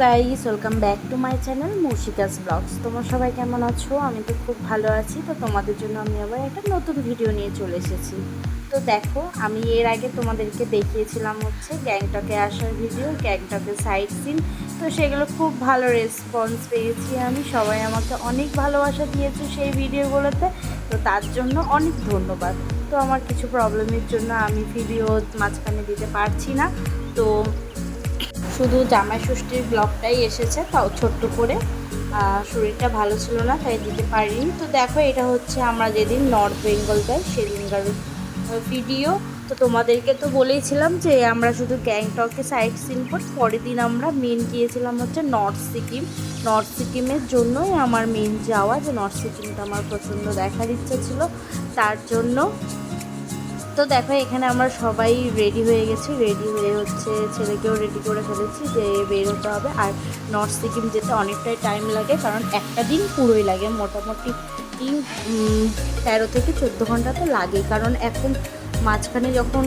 Guys, welcome back to my channel মুশিকাস vlogs. তোমরা সবাই কেমন আছো? আমি তো খুব ভালো আছি। তো তোমাদের জন্য আমি আবার একটা নতুন ভিডিও নিয়ে চলে এসেছি। তো দেখো, আমি এর আগে তোমাদেরকে দেখিয়েছিলাম হচ্ছে গ্যাংটকে আসার ভিডিও, গ্যাংটকের সাইট সিন। তো সেগুলো খুব ভালো রেসপন্স পেয়েছি আমি। সবাই আমাকে অনেক ভালোবাসা দিয়েছে সেই ভিডিওগুলোতে। তো তার জন্য অনেক ধন্যবাদ। তো আমার কিছু প্রবলেমের জন্য আমি ভিডিও মাঝখানে দিতে পারছি না। তো শুধু জামাই ষষ্ঠীর ব্লগটাই এসেছে, তাও ছোট্ট করে। শরীরটা ভালো ছিল না, তাই দিতে পারিনি। তো দেখো, এটা হচ্ছে আমরা যেদিন নর্থ বেঙ্গল যাই সেদিনকার ভিডিও। তো তোমাদেরকে তো বলেইছিলাম যে আমরা শুধু গ্যাংটকে সাইট সিন করি, পরের দিন আমরা মেন গিয়েছিলাম হচ্ছে নর্থ সিকিম। নর্থ সিকিমের জন্যই আমার মেন যাওয়া, যে নর্থ সিকিমটা আমার প্রচণ্ড দেখার ইচ্ছা ছিল, তার জন্য। তো দেখো, এখানে আমরা সবাই রেডি হয়ে গেছি। রেডি হয়ে হচ্ছে ছেলেকেও রেডি করে ফেলেছি যে বের হতে হবে। আর নর্থ সিকিম যেতে অনেকটাই টাইম লাগে, কারণ একটা দিন পুরোই লাগে, মোটামুটি 13 থেকে 14 ঘন্টা তো লাগে। কারণ এখন মাঝখানে যখন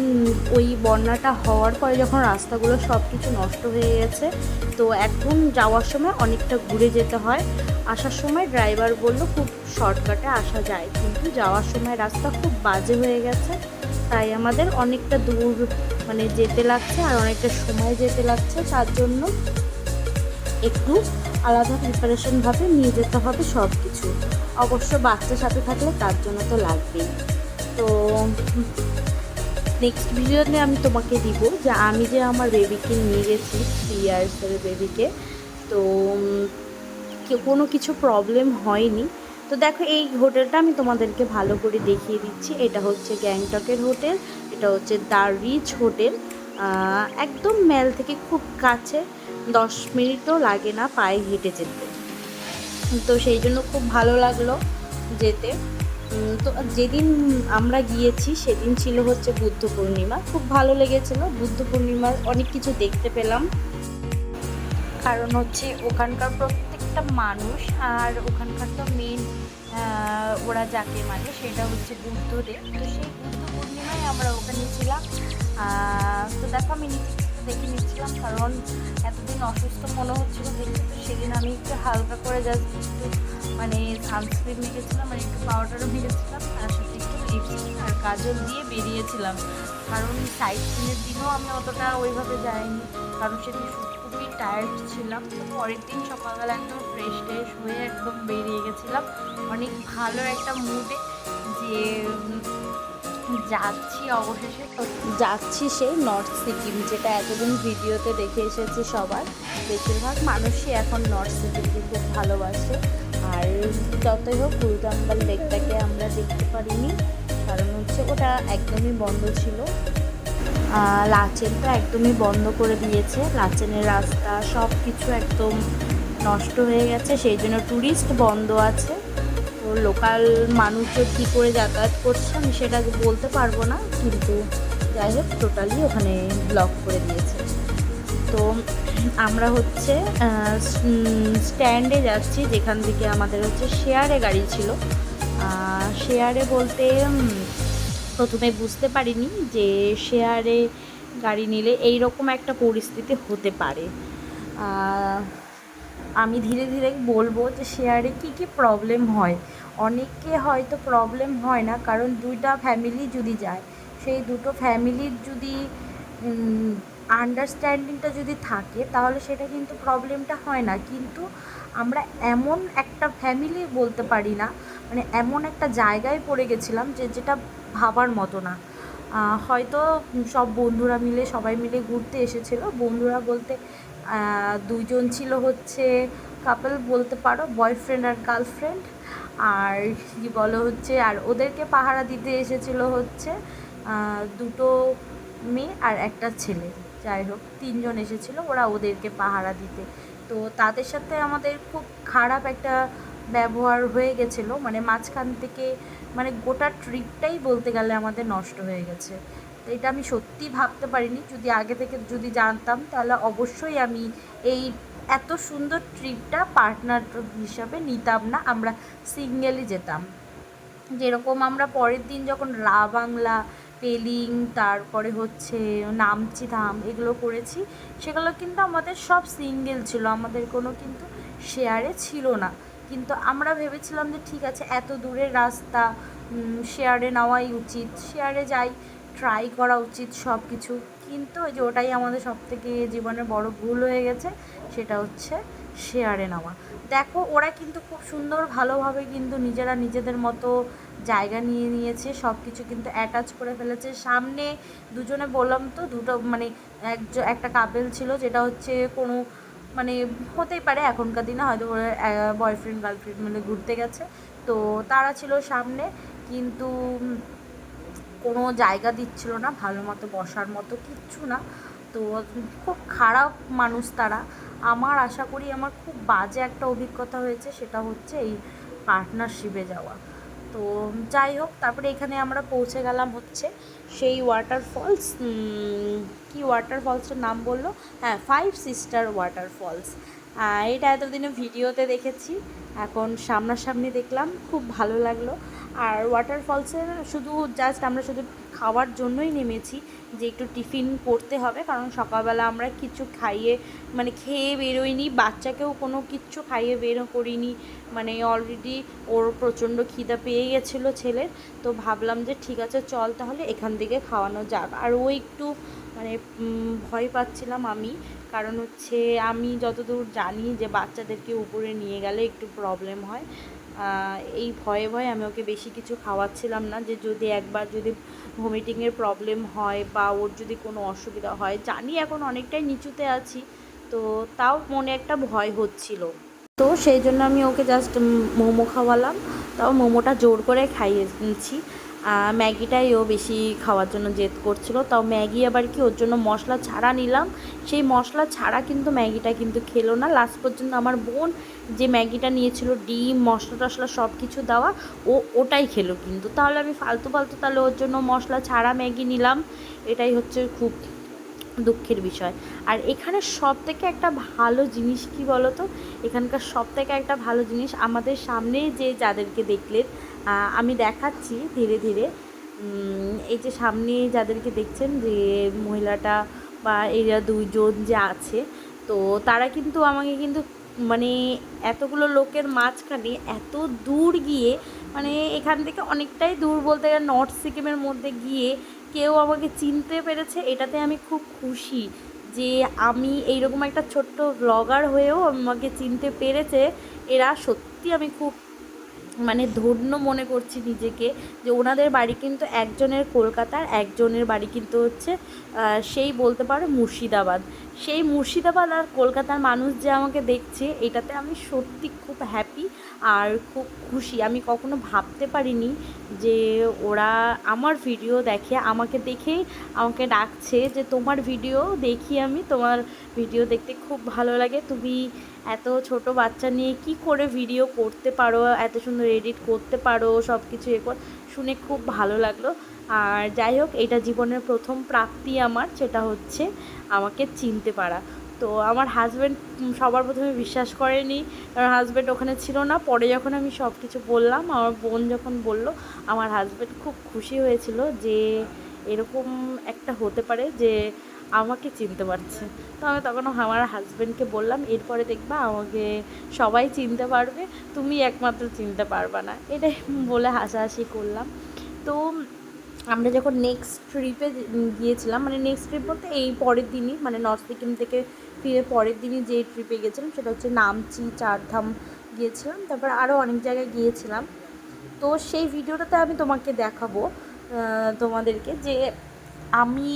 ওই বন্যাটা হওয়ার পরে যখন রাস্তাগুলো সব কিছু নষ্ট হয়ে গেছে, তো এখন যাওয়ার সময় অনেকটা ঘুরে যেতে হয়। আসার সময় ড্রাইভার বলল খুব শর্টকাটে আসা যায়, কিন্তু যাওয়ার সময় রাস্তা খুব বাজে হয়ে গেছে, তাই আমাদের অনেকটা দূর যেতে লাগছে আর অনেকটা সময় যেতে লাগছে। তার জন্য একটু আলাদা প্রিপারেশনভাবে নিয়ে যেতে হবে সব কিছু। অবশ্য বাচ্চার সাথে থাকলে তার জন্য তো লাগবেই। তো নেক্সট ভিডিওতে আমি তোমাকে দিব যে আমি যে আমার বেবিকে নিয়ে গেছি, 3 ইয়ার্সের বেবিকে। তো কোনো কিছু প্রবলেম হয়নি। তো দেখো, এই হোটেলটা আমি তোমাদেরকে ভালো করে দেখিয়ে দিচ্ছি। এটা হচ্ছে গ্যাংটকের হোটেল, এটা হচ্ছে দ্য রিচ হোটেল। একদম ম্যাল থেকে খুব কাছে, 10 মিনিটও লাগে না পায়ে হেঁটে যেতে। তো সেই জন্য খুব ভালো লাগলো যেতে। তো যেদিন আমরা গিয়েছি সেদিন ছিল হচ্ছে বুদ্ধ পূর্ণিমা। খুব ভালো লেগেছিলো, বুদ্ধ পূর্ণিমার অনেক কিছু দেখতে পেলাম। কারণ হচ্ছে ওখানকার প্রত্যেকটা মানুষ, আর ওখানকার তো মেন ওরা যাকে মানে সেটা হচ্ছে বুদ্ধদেব। তো সেই বুদ্ধ পূর্ণিমায় আমরা ওখানে ছিলাম। তো দেখো, আমি নিচে একটু দেখে নিচ্ছিলাম, কারণ এতদিন অসুস্থ মনে হচ্ছিল দেখতে। তো সেদিন আমি একটু হালকা করে জাস্ট একটু সানস্ক্রিন মেখেছিলাম, একটু পাউডারও মেখেছিলাম, তার সাথে একটু লিপস্টিক আর কাজল দিয়ে বেরিয়েছিলাম। কারণ সাইট সিনের দিনও আমি অতটা ওইভাবে যাইনি, কারণ সেদিন খুবই টায়ার্ড ছিলাম। তো পরের দিন সকালবেলা একদম ফ্রেশ ট্রেশ হয়ে একদম বেরিয়ে গেছিলাম অনেক ভালো একটা মুডে, যে যাচ্ছি অবশেষে। তো যাচ্ছি সেই নর্থ সিকিম, যেটা এতদিন ভিডিওতে দেখে এসেছি সবার। বেশিরভাগ মানুষই এখন নর্থ সিকিমকে খুব ভালোবাসে। আর যতই হোক, গুলজাম্বাল লেকটাকে আমরা দেখতে পারিনি, কারণ হচ্ছে ওটা একদমই বন্ধ ছিল। লাচেনটা একদমই বন্ধ করে দিয়েছে, লাচেনের রাস্তা সব কিছু একদম নষ্ট হয়ে গেছে, সেই জন্য ট্যুরিস্ট বন্ধ আছে। তো লোকাল মানুষজন কী করে যাতায়াত করছে আমি সেটা বলতে পারবো না, কিন্তু যাই হোক টোটালি ওখানে ব্লক করে দিয়েছে। তো আমরা হচ্ছে স্ট্যান্ডে যাচ্ছি, যেখান থেকে আমাদের হচ্ছে শেয়ারে গাড়ি ছিল। শেয়ারে বলতে প্রথমে বুঝতে পারিনি যে শেয়ারে গাড়ি নিলে এই রকম একটা পরিস্থিতি হতে পারে। আমি ধীরে ধীরে বলবো যে শেয়ারে কী কী প্রবলেম হয়। অনেকে হয়তো প্রবলেম হয় না, কারণ দুইটা ফ্যামিলি যদি যায়, সেই দুটো ফ্যামিলির যদি আন্ডারস্ট্যান্ডিংটা যদি থাকে, তাহলে সেটা কিন্তু প্রবলেমটা হয় না। কিন্তু আমরা এমন একটা ফ্যামিলি বলতে পারি না, এমন একটা জায়গায় পড়ে গেছিলাম যেটা ভাবার মতো না। হয়তো সব বন্ধুরা মিলে সবাই মিলে ঘুরতে এসেছিলো। বন্ধুরা বলতে দুইজন ছিল হচ্ছে কাপল বলতে পারো, বয়ফ্রেন্ড আর গার্লফ্রেন্ড। আর কী বলো হচ্ছে, আর ওদেরকে পাহারা দিতে এসেছিলো হচ্ছে দুটো মেয়ে আর একটা ছেলে। যাই হোক, 3জন এসেছিলো, ওরা ওদেরকে পাহারা দিতে। তো তাদের সাথে আমাদের খুব খারাপ একটা ব্যবহার হয়ে গেছিলো, মাঝখান থেকে গোটা ট্রিপটাই বলতে গেলে আমাদের নষ্ট হয়ে গেছে। তো এটা আমি সত্যি ভাবতে পারিনি। যদি আগে থেকে যদি জানতাম, তাহলে অবশ্যই আমি এই এত সুন্দর ট্রিপটা পার্টনার হিসাবে নিতাম না, আমরা সিঙ্গেলই যেতাম। যেরকম আমরা পরের দিন যখন রা বাংলা পেলিং, তারপরে হচ্ছে নামচি ধাম, এগুলো করেছি। সেগুলো কিন্তু আমাদের সব সিঙ্গেল ছিল, আমাদের কোনো কিন্তু শেয়ারে ছিল না। কিন্তু আমরা ভেবেছিলাম যে ঠিক আছে, এত দূরের রাস্তা, শেয়ারে নেওয়াই উচিত, শেয়ারে যাই, ট্রাই করা উচিত সব কিছু। কিন্তু ওই যে ওটাই আমাদের সবথেকে জীবনের বড় ভুল হয়ে গেছে, সেটা হচ্ছে শেয়ারে নেওয়া। দেখো ওরা কিন্তু খুব সুন্দর ভালোভাবে কিন্তু নিজেরা নিজেদের মতো জায়গা নিয়ে নিয়েছে, সব কিছু কিন্তু অ্যাটাচ করে ফেলেছে। সামনে দুজনে বললাম তো, দুটো মানে একটা কাপেল ছিল, যেটা হচ্ছে কোনো মানে হতেই পারে এখনকার দিনে, হয়তো বয়ফ্রেন্ড গার্লফ্রেন্ড মিলে ঘুরতে গেছে, তো তারা ছিল সামনে। কিন্তু কোনো জায়গা দিচ্ছিল না ভালো মতো বসার মতো, কিচ্ছু না। তো খুব খারাপ মানুষ তারা। আমার আশা করি আমার খুব বাজে একটা অভিজ্ঞতা হয়েছে, সেটা হচ্ছে এই পার্টনারশিপে যাওয়া। তো যাই হোক, তারপরে এখানে আমরা পৌঁছে গেলাম হচ্ছে সেই ওয়াটারফলস, কি ওয়াটারফলসটার নাম বললো, হ্যাঁ, 5 সিস্টার ওয়াটারফলস। এটা এতদিনে ভিডিওতে দেখেছি, এখন সামনাসামনি দেখলাম, খুব ভালো লাগলো। আর ওয়াটারফলসের শুধু জাস্ট আমরা শুধু খাওয়ার জন্যই নেমেছি, যে একটু টিফিন করতে হবে, কারণ সকালবেলা আমরা কিছু খাইয়ে মানে খেয়ে বেরোইনি, বাচ্চাকেও কোনো কিচ্ছু খাইয়ে বেরো করিনি, মানে অলরেডি ওর প্রচণ্ড খিদা পেয়ে গেছিলো ছেলের। তো ভাবলাম যে ঠিক আছে চল তাহলে এখান থেকে খাওয়ানো যাক। আর ও একটু মানে ভয় পাচ্ছিলাম আমি, কারণ হচ্ছে আমি যতদূর জানি যে বাচ্চাদেরকে উপরে নিয়ে গেলে একটু প্রবলেম হয়। এই ভয়ে ভয়ে আমি ওকে বেশি কিছু খাওয়াচ্ছিলাম না, যে যদি একবার যদি ভমিটিংয়ের প্রবলেম হয় বা ওর যদি কোনো অসুবিধা হয়, জানি এখন অনেকটাই নিচুতে আছি, তো তাও মনে একটা ভয় হচ্ছিল। তো সেই জন্য আমি ওকে জাস্ট মোমো খাওয়ালাম, তাও মোমোটা জোর করে খাইয়েছি। ম্যাগিটাই ও বেশি খাওয়ার জন্য জেদ করছিল, তাও ম্যাগি আবার কি ওর জন্য মশলা ছাড়া নিলাম, সেই মশলা ছাড়া কিন্তু ম্যাগিটা কিন্তু খেলো না লাস্ট পর্যন্ত। আমার বোন যে ম্যাগিটা নিয়েছিল, ডিম মশলা টশলা সব কিছু দেওয়া, ওটাই খেলো কিন্তু। তাহলে আমি ফালতু ফালতু তাহলে ওর জন্য মশলা ছাড়া ম্যাগি নিলাম, এটাই হচ্ছে খুব দুঃখের বিষয়। আর এখানে সব থেকে একটা ভালো জিনিস কি বলো তো, এখানকার সব থেকে একটা ভালো জিনিস, আমাদের সামনে যে যাদেরকে দেখলেন, আমি দেখাচ্ছি ধীরে ধীরে, এই যে সামনে যাদেরকে দেখছেন, যে মহিলাটা বা এরা দুইজন যে আছে, তো তারা কিন্তু আমাকে কিন্তু মানে এতগুলো লোকের মাঝখানে এত দূর গিয়ে, মানে এখান থেকে অনেকটাই দূর বলতে গেলে নর্থ সিকিমের মধ্যে গিয়ে কেউ আমাকে চিনতে পেরেছে, এটাতে আমি খুব খুশি। যে আমি এইরকম একটা ছোট্ট ব্লগার হয়েও আমাকে চিনতে পেরেছে এরা, সত্যি আমি খুব মানে ধন্য মনে করছি নিজেকে। যে ওনাদের বাড়ি কিন্তু একজনের কলকাতার, একজনের বাড়ি কিন্তু হচ্ছে সেই বলতে পারো মুর্শিদাবাদ। সেই মুর্শিদাবাদ আর কলকাতার মানুষ যে আমাকে দেখছে, এটাতে আমি সত্যি খুব হ্যাপি আর খুব খুশি। আমি কখনো ভাবতে পারিনি যে ওরা আমার ভিডিও দেখে, আমাকে দেখেই আমাকে ডাকছে যে তোমার ভিডিও দেখি আমি, তোমার ভিডিও দেখতে খুব ভালো লাগে, তুমি এত ছোট বাচ্চা নিয়ে কি করে ভিডিও করতে পারো, এত সুন্দর এডিট করতে পারো, সব কিছু শুনে খুব ভালো লাগলো। আর যাই হোক, এটা জীবনের প্রথম প্রাপ্তি আমার, যেটা হচ্ছে আমাকে চিনতে পারা। তো আমার হাজব্যান্ড সবার প্রথমে বিশ্বাস করেনি, কারণ হাজব্যান্ড ওখানে ছিল না। পরে যখন আমি সব কিছু বললাম, আমার বোন যখন বলল, আমার হাজব্যান্ড খুব খুশি হয়েছিল যে এরকম একটা হতে পারে যে আমাকে চিনতে পারছে। তো আমি তখন আমার হাজব্যান্ডকে বললাম, এরপরে দেখবা আমাকে সবাই চিনতে পারবে, তুমি একমাত্র চিনতে পারবা না, এটাই বলে হাসাহাসি করলাম। তো আমরা যখন নেক্সট ট্রিপে গিয়েছিলাম, মানে নেক্সট ট্রিপ বলতে এই পরের দিনই, মানে নর্থ সিকিম থেকে ফিরে পরের দিনই যে ট্রিপে গিয়েছিলাম, সেটা হচ্ছে নামচি, চারধাম গিয়েছিলাম, তারপর আরও অনেক জায়গায় গিয়েছিলাম। তো সেই ভিডিওটাতে আমি তোমাকে দেখাবো, তোমাদেরকে, যে আমি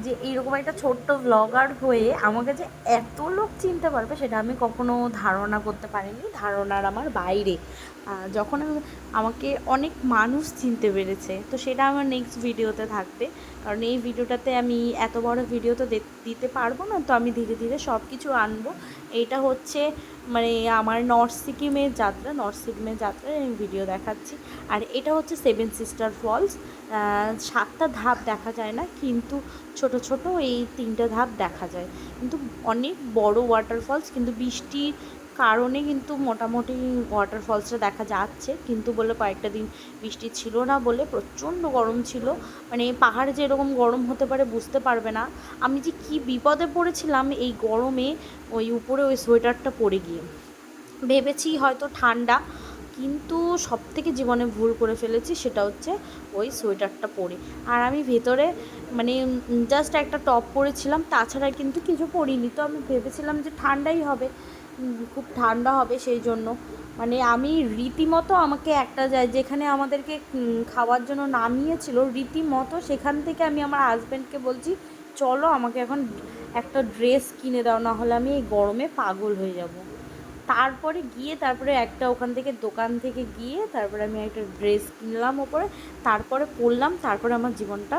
যে এইরকম একটা ছোট্ট ব্লগার হয়ে আমাকে যে এত লোক চিনতে পারবে, সেটা আমি কখনো ধারণা করতে পারিনি, ধারণার আমার বাইরে। যখন আমাকে অনেক মানুষ চিনতে পেরেছে, তো সেটা আমার নেক্সট ভিডিওতে থাকবে, কারণ এই ভিডিওটাতে আমি এত বড় ভিডিও তো দিতে পারবো না, তো আমি ধীরে ধীরে সব কিছু আনবো। এইটা হচ্ছে মানে আমার নর্থ সিকিমের যাত্রার আমি ভিডিও দেখাচ্ছি। আর এটা হচ্ছে 7 সিস্টার ফলস। 7টা ধাপ দেখা যায় না, কিন্তু ছোট ছোট এই 3টে ধাপ দেখা যায়, কিন্তু অনেক বড় ওয়াটারফলস, কিন্তু বৃষ্টি কারণে কিন্তু মোটামুটি ওয়াটারফলসটা দেখা যাচ্ছে, কিন্তু বলে কয়েকটা দিন বৃষ্টি ছিল না বলে প্রচণ্ড গরম ছিল। মানে পাহাড়ে যে এরকম গরম হতে পারে বুঝতে পারবে না। আমি যে কি বিপদে পড়েছিলাম এই গরমে, ওই উপরে ওই সোয়েটারটা পরে গিয়ে। ভেবেছি হয়তো ঠান্ডা, কিন্তু সবথেকে জীবনে ভুল করে ফেলেছি, সেটা হচ্ছে ওই সোয়েটারটা পরে। আর আমি ভেতরে মানে জাস্ট একটা টপ পরেছিলাম, তাছাড়া কিন্তু কিছু পরিনি। তো আমি ভেবেছিলাম যে ঠান্ডাই হবে, খুব ঠান্ডা হবে, সেই জন্য মানে আমি রীতিমতো আমাকে একটা যায় যেখানে আমাদেরকে খাওয়ার জন্য নামিয়েছিল, রীতিমতো সেখান থেকে আমি আমার হাজব্যান্ডকে বলছি চলো আমাকে এখন একটা ড্রেস কিনে দাও, না হলে আমি এই গরমে পাগল হয়ে যাব। তারপরে গিয়ে তারপরে একটা ওখান থেকে দোকান থেকে গিয়ে তারপরে আমি একটা ড্রেস কিনলাম ওপরে, তারপরে পরলাম, তারপরে আমার জীবনটা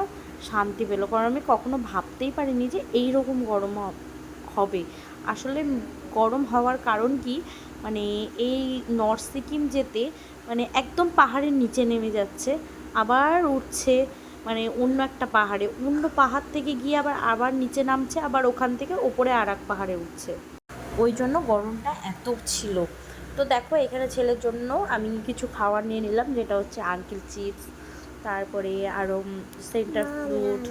শান্তি পেলো। কারণ আমি কখনো ভাবতেই পারিনি যে এই রকম গরম হবে। আসলে গরম হওয়ার কারণ কি, মানে এই নর্থ সিকিম যেতে মানে একদম পাহাড়ের নিচে নেমে যাচ্ছে, আবার উঠছে, মানে অন্য একটা পাহাড়ে, অন্য পাহাড় থেকে গিয়ে আবার আবার নিচে নামছে, আবার ওখান থেকে ওপরে আর এক পাহাড়ে উঠছে, ওই জন্য গরমটা এত ছিল। তো দেখো এখানে ছেলের জন্য আমি কিছু খাবার নিয়ে নিলাম, যেটা হচ্ছে আঙ্কেল চিপস, তারপরে আরও সেন্টার ফ্রুট,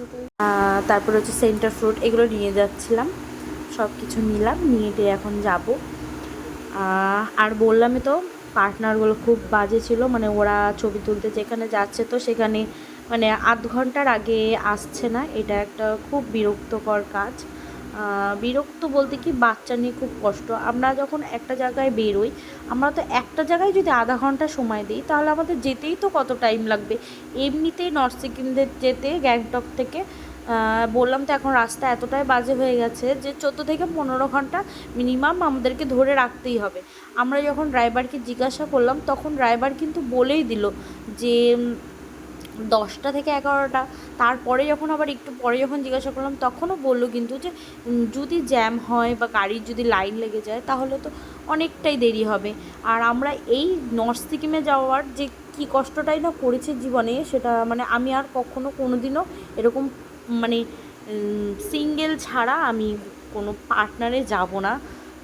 তারপরে হচ্ছে সেন্টার ফ্রুট, এগুলো নিয়ে যাচ্ছিলাম। সব কিছু নিলাম, নিয়ে দিয়ে এখন যাব। আর বললামই তো পার্টনারগুলো খুব বাজে ছিল, মানে ওরা ছবি তুলতে যেখানে যাচ্ছে তো সেখানে মানে আধ ঘন্টার আগে আসছে না, এটা একটা খুব বিরক্তকর কাজ। বিরক্ত বলতে কি, বাচ্চা নিয়ে খুব কষ্ট। আমরা যখন একটা জায়গায় বেরোই, আমরা তো একটা জায়গায় যদি আধা ঘন্টা সময় দিই তাহলে আমাদের যেতেই তো কত টাইম লাগবে। এমনিতেই নর্থ সিকিমদের যেতে গ্যাংটক থেকে বললাম তো এখন রাস্তা এতটাই বাজে হয়ে গেছে যে 14 থেকে 15 ঘন্টা মিনিমাম আমাদেরকে ধরে রাখতেই হবে। আমরা যখন ড্রাইভারকে জিজ্ঞাসা করলাম তখন ড্রাইভার কিন্তু বলেই দিল যে 10টা থেকে 11টা। তারপরে যখন আবার একটু পরে যখন জিজ্ঞাসা করলাম তখনও বললো কিন্তু যে যদি জ্যাম হয় বা গাড়ির যদি লাইন লেগে যায় তাহলে তো অনেকটাই দেরি হবে। আর আমরা এই নর্থ সিকিমে যাওয়ার যে কী কষ্টটাই না করেছি জীবনে, সেটা মানে আমি আর কখনো কোনো দিনও এরকম মানে সিঙ্গেল ছাড়া আমি কোনো পার্টনারে যাব না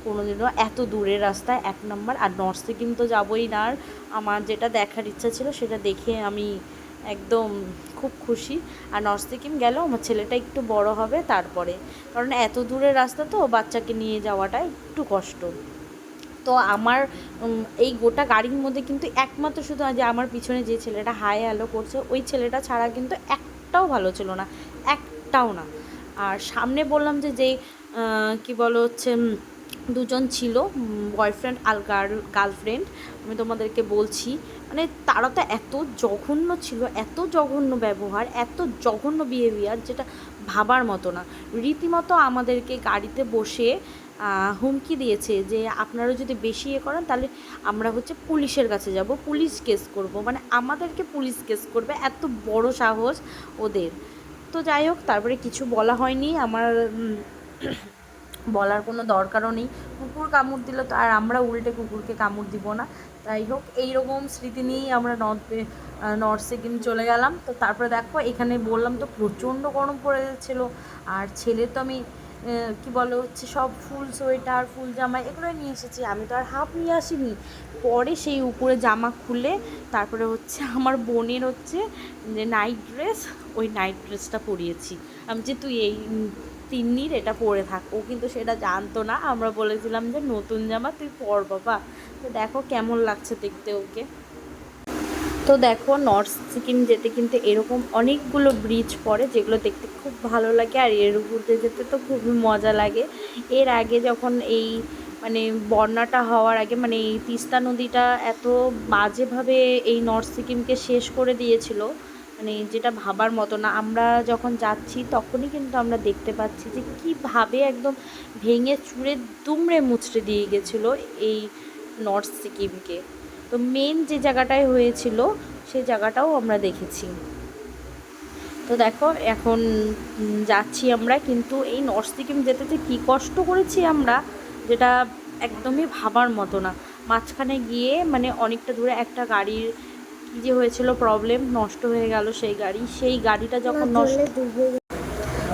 কোনো দিনও এত দূরের রাস্তায়, 1 নম্বর। আর নর্থ সিকিম তো যাবোই না। আর আমার যেটা দেখার ইচ্ছা ছিল সেটা দেখে আমি একদম খুব খুশি। আর নর্থ সিকিম গেলেও আমার ছেলেটা একটু বড় হবে তারপরে, কারণ এত দূরের রাস্তা তো বাচ্চাকে নিয়ে যাওয়াটা একটু কষ্ট। তো আমার এই গোটা গাড়ির মধ্যে কিন্তু একমাত্র শুধু যে আমার পিছনে যে ছেলেটা হাই হ্যালো করছে ওই ছেলেটা ছাড়া কিন্তু একটাও ভালো ছিল না, একটাও না। আর সামনে বললাম যে যেই কী বলো হচ্ছে দুজন ছিল বয়ফ্রেন্ড আর গার্লফ্রেন্ড, আমি তোমাদেরকে বলছি, মানে তারা তো এত জঘন্য ছিল, এত জঘন্য ব্যবহার, এত জঘন্য বিহেভিয়ার, যেটা ভাবার মতো না। রীতিমতো আমাদেরকে গাড়িতে বসে হুমকি দিয়েছে যে আপনারা যদি বেশি ইয়ে করেন তাহলে আমরা হচ্ছে পুলিশের কাছে যাব, পুলিশ কেস করব, মানে আমাদেরকে পুলিশ কেস করবে, এত বড় সাহস ওদের। তো যাই হোক, তারপরে কিছু বলা হয়নি আমার, বলার কোনো দরকারও নেই। কুকুর কামড় দিল তো আর আমরা উল্টে কুকুরকে কামড় দিব না। যাই হোক, এইরকম স্মৃতি নিয়েই আমরা নর্থ সিকিম চলে গেলাম। তো তারপরে দেখো এখানে বললাম তো প্রচণ্ড গরম পড়ে যাচ্ছিলো। আর ছেলে তো আমি কি বলো হচ্ছে সব ফুল সোয়েটার ফুল জামা এগুলো নিয়ে এসেছি, আমি তো আর হাফ নিয়ে আসিনি। পরে সেই উপরে জামা খুলে তারপরে হচ্ছে আমার বোনের হচ্ছে যে নাইট ড্রেস, ওই নাইট ড্রেসটা পরিয়েছি আমি, যে তুই এই তিন্নির এটা পরে থাক। ও কিন্তু সেটা জানতো না, আমরা বলেছিলাম যে নতুন জামা তুই পর বাবা। তো দেখো কেমন লাগছে দেখতে ওকে। তো দেখো নর্থ সিকিম যেতে কিন্তু এরকম অনেকগুলো ব্রিজ পড়ে যেগুলো দেখতে খুব ভালো লাগে, আর এর উপর দিয়ে যেতে তো খুবই মজা লাগে। এর আগে যখন এই মানে বন্যাটা হওয়ার আগে, মানে এই তিস্তা নদীটা এত বাজেভাবে এই নর্থ সিকিমকে শেষ করে দিয়েছিল, মানে যেটা ভাবার মতো না। আমরা যখন যাচ্ছি তখনই কিন্তু আমরা দেখতে পাচ্ছি যে কীভাবে একদম ভেঙে চুরে দুমড়ে মুচড়ে দিয়ে গেছিলো এই নর্থ সিকিমকে। তো মেন যে জায়গাটায় হয়েছিল সেই জায়গাটাও আমরা দেখেছি। তো দেখো এখন যাচ্ছি আমরা, কিন্তু এই নর্থ সিকিম যেতে যে কী কষ্ট করেছি আমরা, যেটা একদমই ভাবার মতো না। মাঝখানে গিয়ে মানে অনেকটা দূরে একটা গাড়ির কী যে হয়েছিল প্রবলেম, নষ্ট হয়ে গেল সেই গাড়িটা যখন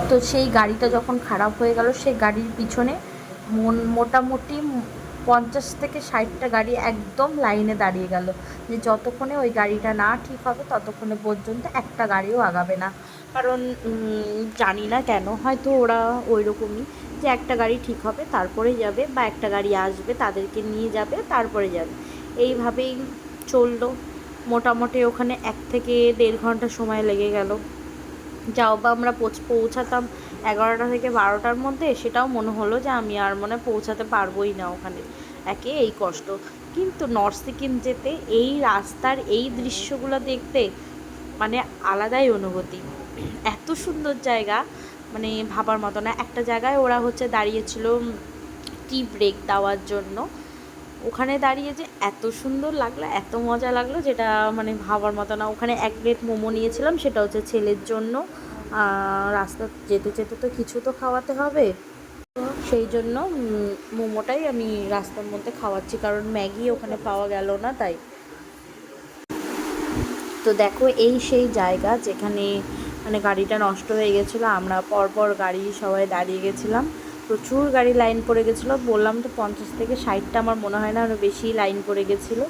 তো সেই গাড়িটা যখন খারাপ হয়ে গেল, সেই গাড়ির পিছনে মোটামুটি 50 থেকে 60টা গাড়ি একদম লাইনে দাঁড়িয়ে গেল, যে যতক্ষণে ওই গাড়িটা না ঠিক হবে ততক্ষণে পর্যন্ত একটা গাড়িও আগাবে না। কারণ জানি না কেন, হয়তো ওরা ওই রকমই, যে একটা গাড়ি ঠিক হবে তারপরে যাবে, বা একটা গাড়ি আসবে তাদেরকে নিয়ে যাবে তারপরে যাবে, এইভাবেই চললো। মোটামুটি ওখানে 1 থেকে 1.5 ঘন্টা সময় লেগে গেল। যাও বা আমরা পৌঁছাতাম 11টা থেকে 12টার মধ্যে, সেটাও মনে হলো যে আমি আর মনে পৌঁছাতে পারবোই না ওখানে, এই কষ্ট। কিন্তু নর্থ সিকিম যেতে এই রাস্তার এই দৃশ্যগুলো দেখতে মানে আলাদাই অনুভূতি। এত সুন্দর জায়গা, মানে ভাবার মতো না। একটা জায়গায় ওরা হচ্ছে দাঁড়িয়েছিল টি ব্রেক দেওয়ার জন্য, ওখানে দাঁড়িয়ে যে এত সুন্দর লাগলো, এত মজা লাগলো, যেটা মানে ভাবার মতো না। ওখানে 1 প্লেট মোমো নিয়েছিলাম, সেটা হচ্ছে ছেলের জন্য। রাস্তা যেতে যেতে তো কিছু তো খাওয়াতে হবে, সেই জন্য মোমোটাই আমি রাস্তার মধ্যে খাওয়াচ্ছি, কারণ ম্যাগি ওখানে পাওয়া গেল না তাই। তো দেখো এই সেই জায়গা যেখানে মানে গাড়িটা নষ্ট হয়ে গেছিলো, আমরা পরপর গাড়ি সবাই দাঁড়িয়ে গেছিলাম, প্রচুর গাড়ি লাইন পড়ে গেছিলো। বললাম তো 50 থেকে 60টা, আমার মনে হয় না আরও বেশি লাইন পড়ে গেছিলো।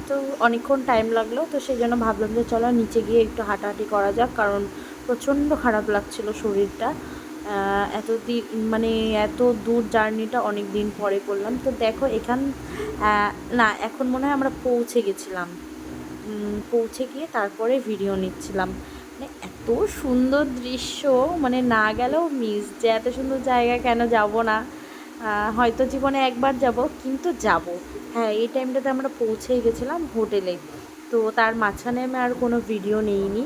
তো অনেকক্ষণ টাইম লাগলো, তো সেই জন্য ভাবলাম যে চলো নিচে গিয়ে একটু হাঁটাহাঁটি করা যাক, কারণ প্রচণ্ড খারাপ লাগছিলো শরীরটা। মানে এত দূর জার্নিটা অনেক দিন পরে করলাম। তো দেখো না, এখন মনে হয় আমরা পৌঁছে গেছিলাম। পৌঁছে গিয়ে তারপরে ভিডিও নিচ্ছিলাম। মানে এত সুন্দর দৃশ্য, মানে না গেলেও মিস, যে এত সুন্দর জায়গা কেন যাব না। হয়তো জীবনে একবার যাব, কিন্তু যাব। হ্যাঁ, এই টাইমটাতে আমরা পৌঁছেই গেছিলাম হোটেলে। তো তার মাঝখানে আমি আর কোনো ভিডিও নিইনি,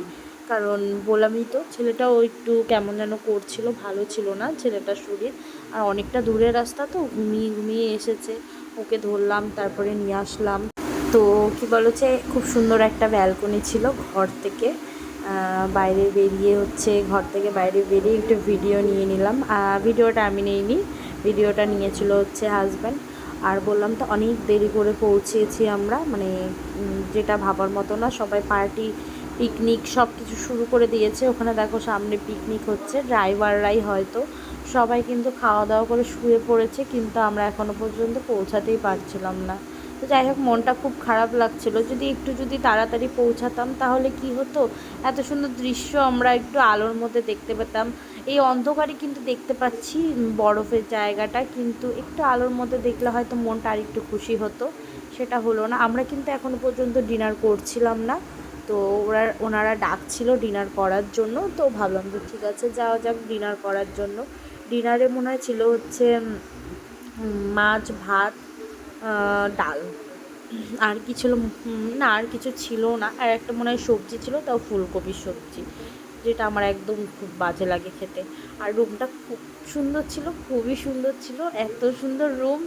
কারণ বললামই তো ছেলেটাও একটু কেমন যেন করছিল, ভালো ছিল না ছেলেটার শরীর। আর অনেকটা দূরের রাস্তা তো, ঘুমিয়ে ঘুমিয়ে এসেছে, ওকে ধরলাম তারপরে নিয়ে আসলাম। তো কী বলেছে, খুব সুন্দর একটা ব্যালকনি ছিল, ঘর থেকে বাইরে বেরিয়ে ঘর থেকে বাইরে বেরিয়ে একটু ভিডিও নিয়ে নিলাম। ভিডিওটা আমি নিইনি, ভিডিওটা নিয়েছিল হচ্ছে হাজব্যান্ড। আর বললাম তো অনেক দেরি করে পৌঁছেছি আমরা, মানে যেটা ভাবার মতো না। সবাই পার্টি পিকনিক সব কিছু শুরু করে দিয়েছে ওখানে। দেখো সামনে পিকনিক হচ্ছে, ড্রাইভাররাই হয়তো, সবাই কিন্তু খাওয়া দাওয়া করে শুয়ে পড়েছে, কিন্তু আমরা এখনও পর্যন্ত পৌঁছাতেই পারছিলাম না। তো যাই হোক, মনটা খুব খারাপ লাগছিলো। যদি তাড়াতাড়ি পৌঁছাতাম তাহলে কি হতো, এত সুন্দর দৃশ্য আমরা একটু আলোর মধ্যে দেখতে পেতাম। এই অন্ধকারে কিন্তু দেখতে পাচ্ছি বরফের জায়গাটা, কিন্তু একটু আলোর মধ্যে দেখলে হয়তো মনটা আর একটু খুশি হতো, সেটা হলো না। আমরা কিন্তু এখনও পর্যন্ত ডিনার করছিলাম না, তো ওনারা ডাকছিল ডিনার করার জন্য, তো ভাবলাম যে ঠিক আছে যাওয়া যাক ডিনার করার জন্য। ডিনারে মনে হয় ছিল হচ্ছে মাছ, ভাত, ডাল, আর কি ছিল না, আর কিছু ছিল না। আর একটা মনে হয় সবজি ছিল, তাও ফুলকপির সবজি, যেটা আমার একদম খুব বাজে লাগে খেতে। আর রুমটা খুব সুন্দর ছিল, খুবই সুন্দর ছিল, এত সুন্দর রুম,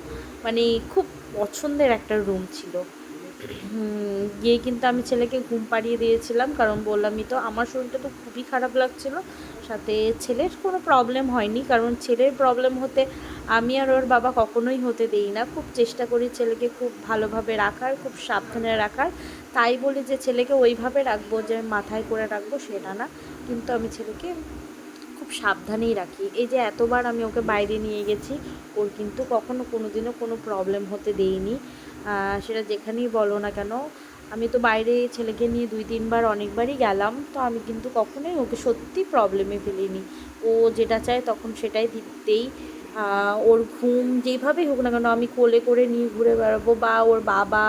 মানে খুব পছন্দের একটা রুম ছিল। গিয়ে কিন্তু আমি ছেলেকে ঘুম পাড়িয়ে দিয়েছিলাম, কারণ বললামই তো আমার শরীরটা তো খুবই খারাপ লাগছিল। সাথে ছেলের কোনো প্রবলেম হয়নি, কারণ ছেলের প্রবলেম হতে আমি আর ওর বাবা কখনোই হতে দিই না। খুব চেষ্টা করি ছেলেকে খুব ভালোভাবে রাখার, খুব সাবধানে রাখার। তাই বলি যে ছেলেকে ওইভাবে রাখবো যে মাথায় করে রাখবো, সেটা না, কিন্তু আমি ছেলেকে খুব সাবধানেই রাখি। এই যে এতবার আমি ওকে বাইরে নিয়ে গেছি, ওর কিন্তু কখনো কোনো দিনও কোনো প্রবলেম হতে দেইনি। সেটা যেখানেই বলো না কেন, আমি তো বাইরে ছেলেকে নিয়ে 2-3 বার অনেকবারই গেলাম, তো আমি কিন্তু কখনোই ওকে সত্যি প্রবলেমে ফেলিনি। ও যেটা চায় তখন সেটাই দিতেই, ওর ঘুম যেইভাবেই হোক না কেন আমি কোলে করে নিয়ে ঘুরে বেড়াবো, বা ওর বাবা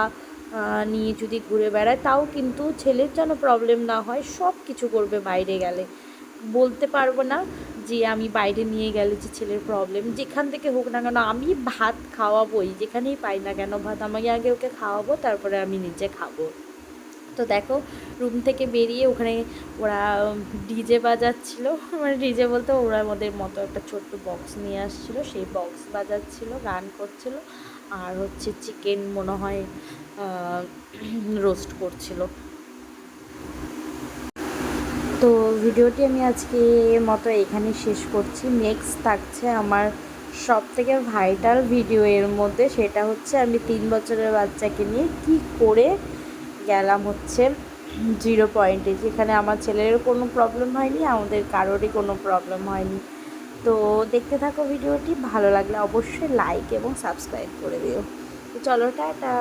নিয়ে যদি ঘুরে বেড়ায়, তাও কিন্তু ছেলের যেন প্রবলেম না হয়, সব কিছু করবে বাইরে গেলে। বলতে পারবো না যে আমি বাইরে নিয়ে গেলে যে ছেলের প্রবলেম, যেখান থেকে হোক না কেন আমি ভাত খাওয়াবোই, যেখানেই পাই না কেন ভাত, আমাকে আগে ওকে খাওয়াবো, তারপরে আমি নিজে খাবো। তো দেখো রুম থেকে বেরিয়ে ওখানে ওরা ডিজে বাজাচ্ছিল, মানে ডিজে বলতে ওরা ওদের মতো একটা ছোট্ট বক্স নিয়ে আসছিলো, সেই বক্স বাজাচ্ছিল, গান করছিল, আর হচ্ছে চিকেন মনে হয় রোস্ট করছিল। তো ভিডিওটি আমি আজকে মতো এখানেই শেষ করছি। নেক্সট থাকছে আমার সব থেকে ভাইটাল ভিডিও এর মধ্যে, সেটা হচ্ছে আমি 3 বছরের বাচ্চাকে নিয়ে কি করে গেলাম হচ্ছে 0 পয়েন্টে, যেখানে আমার ছেলের কোনো প্রবলেম হয়নি, আমাদের কারোরই কোনো প্রবলেম হয়নি। তো দেখতে থাকো ভিডিওটি, ভালো লাগলে অবশ্যই লাইক এবং সাবস্ক্রাইব করে দিও। তো চলো টাটা।